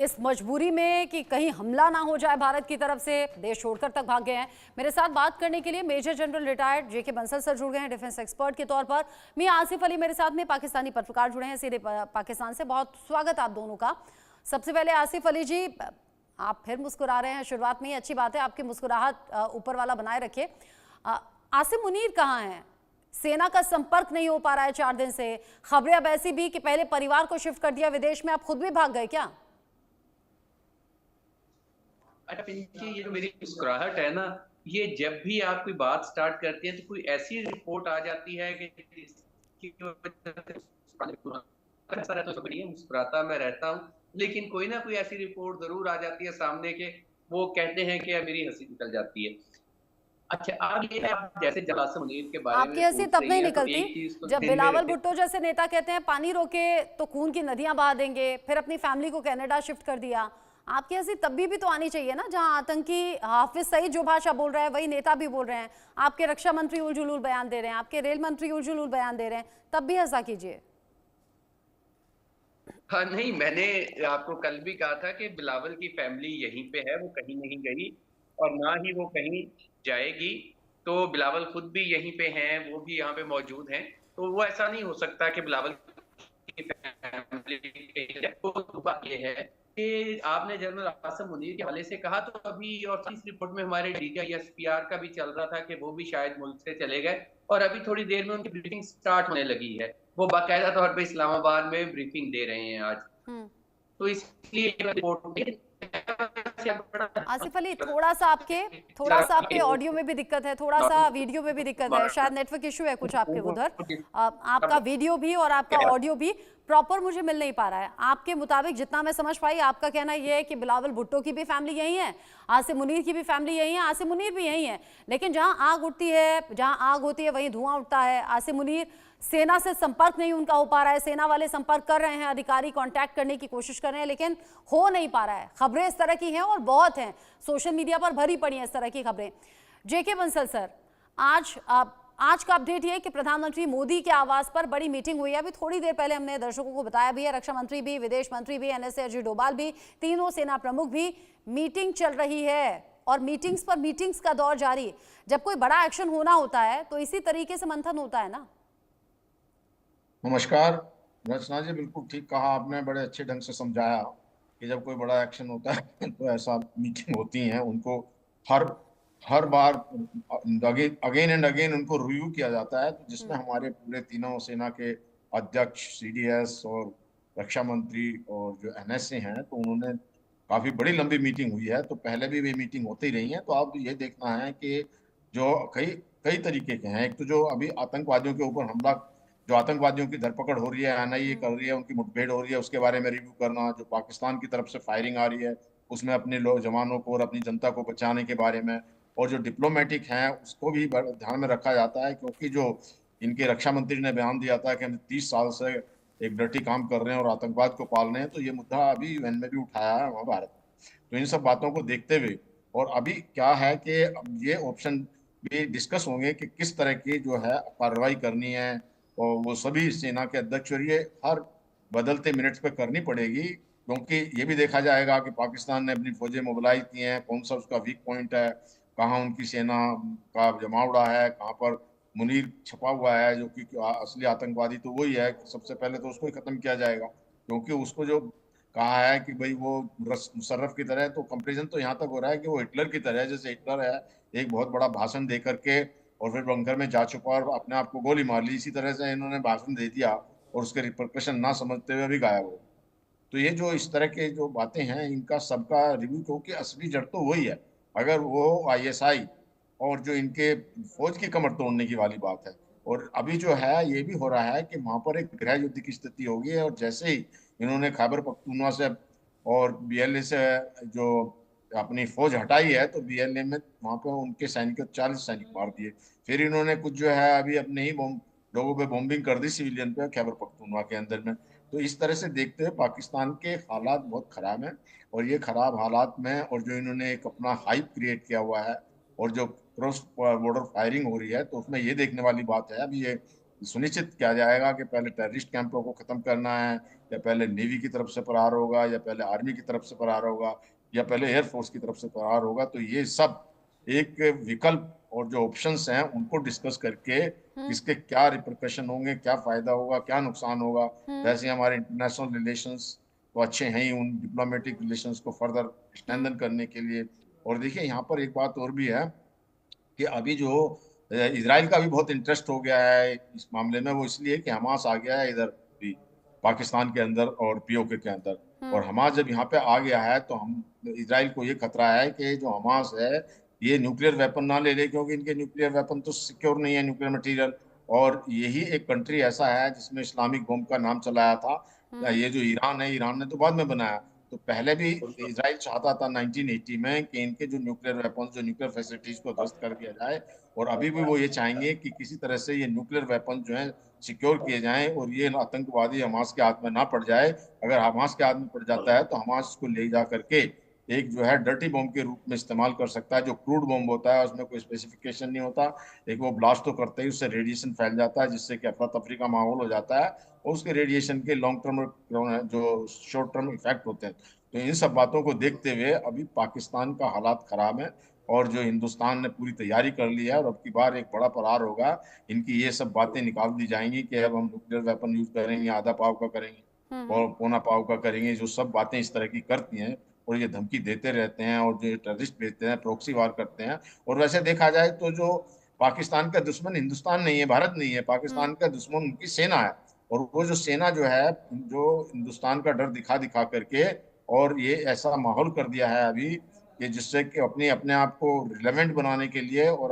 इस मजबूरी में कि कहीं हमला ना हो जाए भारत की तरफ से, देश छोड़कर तक भाग गए हैं। मेरे साथ बात करने के लिए मेजर जनरल रिटायर्ड जेके बंसल सर जुड़ गए हैं डिफेंस एक्सपर्ट के तौर पर। मियां आसिफ अली मेरे साथ में पाकिस्तानी पत्रकार जुड़े हैं सीधे पाकिस्तान से। बहुत स्वागत आप दोनों का। सबसे पहले आसिफ अली जी, आप फिर मुस्कुरा रहे हैं, शुरुआत में ही अच्छी बात है, आपकी मुस्कुराहट ऊपर वाला बनाए रखिए। आसिम मुनीर कहाँ हैं? सेना का संपर्क नहीं हो पा रहा है 4 दिन से। खबरें अब ऐसी भी कि पहले परिवार को शिफ्ट कर दिया विदेश में, आप खुद भी भाग गए क्या? अच्छा पिंकी, ये जो मेरी मुस्कुराहट है ना, ये जब भी आप कोई बात स्टार्ट करते हैं तो कोई ऐसी रिपोर्ट आ जाती है कि जिसकी वजह से ऐसा रहता तो नहीं है, मुस्कुराता मैं रहता हूँ, लेकिन कोई ना कोई ऐसी रिपोर्ट जरूर आ जाती है सामने के, वो कहते हैं कि मेरी हंसी निकल जाती है। अच्छा, अब ये है, आप जैसे जलाल मुनीर के बारे आपकी में हंसी पूछ तब रही नहीं हैं तो निकलती एक चीज तो जब ध्यान में बिलावल रखें। भुट्टो जैसे नेता कहते हैं पानी रोके तो खून की नदियां बहा देंगे, फिर अपनी फैमिली को कनाडा शिफ्ट कर दिया। आपकी हंसी तब भी तो आनी चाहिए ना, जहां आतंकी हाफिज सईद जो भाषा बोल रहा है वही नेता भी बोल रहे हैं, आपके रक्षा मंत्री उलझुलूल बयान दे रहे हैं, आपके रेल मंत्री उलझुलूल बयान दे रहे हैं, तब भी हंसा कीजिए। हाँ नहीं, मैंने आपको कल भी कहा था कि बिलावल की फैमिली यहीं पे है, वो कहीं नहीं गई और ना ही वो कहीं जाएगी। तो बिलावल खुद भी यहीं पे हैं, वो भी यहाँ पे मौजूद हैं। तो वो ऐसा नहीं हो सकता कि बिलावल की फैमिली कहीं जाए। तो बात ये है कि आपने जनरल आसिम मुनीर के हवाले से कहा, तो अभी और इस रिपोर्ट में हमारे DGSPR का भी चल रहा था कि वो भी शायद मुल्क से चले गए और अभी थोड़ी देर में उनकी ब्रीफिंग स्टार्ट होने लगी है। वो बाकायदा तौर पे इस्लामाबाद में ब्रीफिंग दे रहे हैं आज। हम्म। तो इसलिए रिपोर्ट आसिफ अली, थोड़ा सा आपके ऑडियो में भी दिक्कत है, थोड़ा सा वीडियो में भी दिक्कत है, शायद नेटवर्क इशू है कुछ आपके उधर। आपका वीडियो भी और आपका ऑडियो भी प्रॉपर मुझे मिल नहीं पा रहा है। आपके मुताबिक जितना मैं समझ पाई, आपका कहना यह है कि बिलावल भुट्टो की भी फैमिली यही है, आसिम मुनीर की भी फैमिली यही है, आसिम मुनीर भी यही है, लेकिन जहां आग उठती है, जहां आग होती है वहीं धुआं उठता है। आसिम मुनीर, सेना से संपर्क नहीं उनका हो पा रहा है, सेना वाले संपर्क कर रहे हैं, अधिकारी कांटेक्ट करने की कोशिश कर रहे हैं, लेकिन हो नहीं पा रहा है। खबरें इस तरह की हैं और बहुत हैं, सोशल मीडिया पर भरी पड़ी हैं इस तरह की खबरें। जेके बंसल सर, आज का अपडेट ये है कि प्रधानमंत्री मोदी के आवास पर बड़ी मीटिंग हुई है। अभी थोड़ी देर पहले हमने दर्शकों को बताया भी है, रक्षा मंत्री भी, विदेश मंत्री भी, NSA अजय डोभाल भी, तीनों सेना प्रमुख भी, मीटिंग चल रही है और मीटिंग्स पर मीटिंग्स का दौर जारी। जब कोई बड़ा एक्शन होना होता है तो इसी तरीके से मंथन होता है ना। नमस्कार रचना जी, बिल्कुल ठीक कहा आपने, बड़े अच्छे ढंग से समझाया कि जब कोई बड़ा एक्शन होता है तो ऐसा मीटिंग होती है, उनको हर हर बार अगेन एंड अगेन उनको रिव्यू किया जाता है, तो जिसमें हमारे पूरे तीनों सेना के अध्यक्ष, CDS और रक्षा मंत्री और जो NSA हैं, तो उन्होंने काफी बड़ी लंबी मीटिंग हुई है। तो पहले भी वे मीटिंग होती ही रही है। तो अब ये देखना है कि जो कई कई तरीके के हैं। एक तो जो अभी आतंकवादियों के ऊपर हमला, जो आतंकवादियों की धरपकड़ हो रही है, NIA कर रही है, उनकी मुठभेड़ हो रही है, उसके बारे में रिव्यू करना, जो पाकिस्तान की तरफ से फायरिंग आ रही है उसमें अपने लोग जवानों को और अपनी जनता को बचाने के बारे में, और जो डिप्लोमेटिक हैं उसको भी ध्यान में रखा जाता है, क्योंकि जो इनके रक्षा मंत्री ने बयान दिया था कि हम 30 साल से एक डर्टी काम कर रहे हैं और आतंकवाद को पाल रहे हैं, तो ये मुद्दा अभी UN में भी उठाया है वहाँ भारत ने। तो इन सब बातों को देखते हुए, और अभी क्या है कि अब ये ऑप्शन भी डिस्कस होंगे कि किस तरह की जो है कार्रवाई करनी है, और वो सभी सेना के अध्यक्ष, और ये हर बदलते मिनट्स पे करनी पड़ेगी, क्योंकि ये भी देखा जाएगा कि पाकिस्तान ने अपनी फौजें मोबिलाइज की हैं, कौन सा उसका वीक पॉइंट है, कहाँ उनकी सेना का जमावड़ा है, कहाँ पर मुनीर छपा हुआ है, जो कि असली आतंकवादी तो वही है। सबसे पहले तो उसको ही खत्म किया जाएगा, क्योंकि उसको जो कहा है कि भाई वो मुशर्रफ की तरह है, तो कंपेरिजन तो यहाँ तक हो रहा है कि वो हिटलर की तरह है। जैसे हिटलर है, एक बहुत बड़ा भाषण दे करके और फिर बंकर में जा चुका और अपने आप को गोली मार ली, इसी तरह से इन्होंने भाषण दे दिया और उसके रिपरकशन ना समझते हुए भी गायब हो। तो ये जो इस तरह के जो बातें हैं, इनका सबका रिव्यू, क्योंकि असली जड़ तो वही है। अगर वो ISI और जो इनके फौज की कमर तोड़ने की वाली बात है, और अभी जो है ये भी हो रहा है कि वहां पर एक गृह युद्ध की स्थिति होगी, और जैसे ही इन्होंने खैबर पख्तूनवा से और BLA से जो अपनी फौज हटाई है, तो BLA में वहां पर उनके सैनिकों 40 सैनिक मार दिए। फिर इन्होंने कुछ जो है अभी अपने ही लोगों पे बॉम्बिंग कर दी, सिविलियन पे, खैबर पख्तूनवा के अंदर में। तो इस तरह से देखते हुए पाकिस्तान के हालात बहुत खराब हैं, और ये खराब हालात में, और जो इन्होंने एक अपना हाइप क्रिएट किया हुआ है, और जो क्रॉस बॉर्डर फायरिंग हो रही है, तो उसमें ये देखने वाली बात है अभी ये सुनिश्चित किया जाएगा कि पहले टेररिस्ट कैंपों को खत्म करना है, या पहले नेवी की तरफ से प्रहार होगा, या पहले आर्मी की तरफ से प्रहार होगा, या पहले एयरफोर्स की तरफ से प्रहार होगा। तो ये सब एक विकल्प और जो ऑप्शंस हैं उनको डिस्कस करके इसके क्या रिperकशन होंगे, क्या फायदा होगा, क्या नुकसान होगा। वैसे हमारे इंटरनेशनल रिलेशंस तो अच्छे हैं ही, उन डिप्लोमेटिक रिलेशंस को फर्दर स्ट्रेंथन करने के लिए। और देखिए यहाँ पर एक बात और भी है कि अभी जो इजराइल का भी बहुत इंटरेस्ट हो गया है इस मामले में, वो इसलिए कि हमास आ गया है इधर भी पाकिस्तान के अंदर और पीओके के अंदर। और हमास जब यहाँ पे आ गया है तो हम इजराइल को ये खतरा है कि जो हमास है ये न्यूक्लियर वेपन ना ले ले, क्योंकि इनके न्यूक्लियर वेपन तो सिक्योर नहीं है, न्यूक्लियर मटेरियल। और यही एक कंट्री ऐसा है जिसमें इस्लामिक बम का नाम चलाया था। ये जो ईरान है, ईरान ने तो बाद में बनाया। तो पहले भी इजराइल चाहता था 1980 में कि इनके जो न्यूक्लियर वेपन, जो न्यूक्लियर फैसिलिटीज को ध्वस्त कर दिया जाए। और अभी भी वो ये चाहेंगे कि किसी तरह से ये न्यूक्लियर वेपन जो है सिक्योर किए जाएं और ये आतंकवादी हमास के हाथ में ना पड़ जाए। अगर हमास के हाथ में पड़ जाता है तो हमास को ले जा करके एक जो है डर्टी बॉम्ब के रूप में इस्तेमाल कर सकता है। जो क्रूड बॉम्ब होता है उसमें कोई स्पेसिफिकेशन नहीं होता, एक वो ब्लास्ट तो करते ही उससे रेडिएशन फैल जाता है, जिससे कि अफरा तफरी का माहौल हो जाता है, और उसके रेडिएशन के लॉन्ग टर्म जो शॉर्ट टर्म इफेक्ट होते हैं। तो इन सब बातों को देखते हुए अभी पाकिस्तान का हालात खराब है, और जो हिंदुस्तान ने पूरी तैयारी कर ली है और अब की बार एक बड़ा प्रहार होगा। इनकी ये सब बातें निकाल दी जाएंगी कि अब हम न्यूक्लियर वेपन यूज करेंगे, आधा पाव का करेंगे और पौना पाव का करेंगे, जो सब बातें इस तरह की करती हैं और ये धमकी देते रहते हैं, और जो टेररिस्ट भेजते हैं, प्रॉक्सी वार करते हैं। और वैसे देखा जाए तो जो पाकिस्तान का दुश्मन हिंदुस्तान नहीं है, भारत नहीं है, पाकिस्तान का दुश्मन उनकी सेना है। और वो जो सेना जो है, जो हिंदुस्तान का डर दिखा दिखा करके और ये ऐसा माहौल कर दिया है अभी कि जिससे कि अपने आप को रिलेवेंट बनाने के लिए और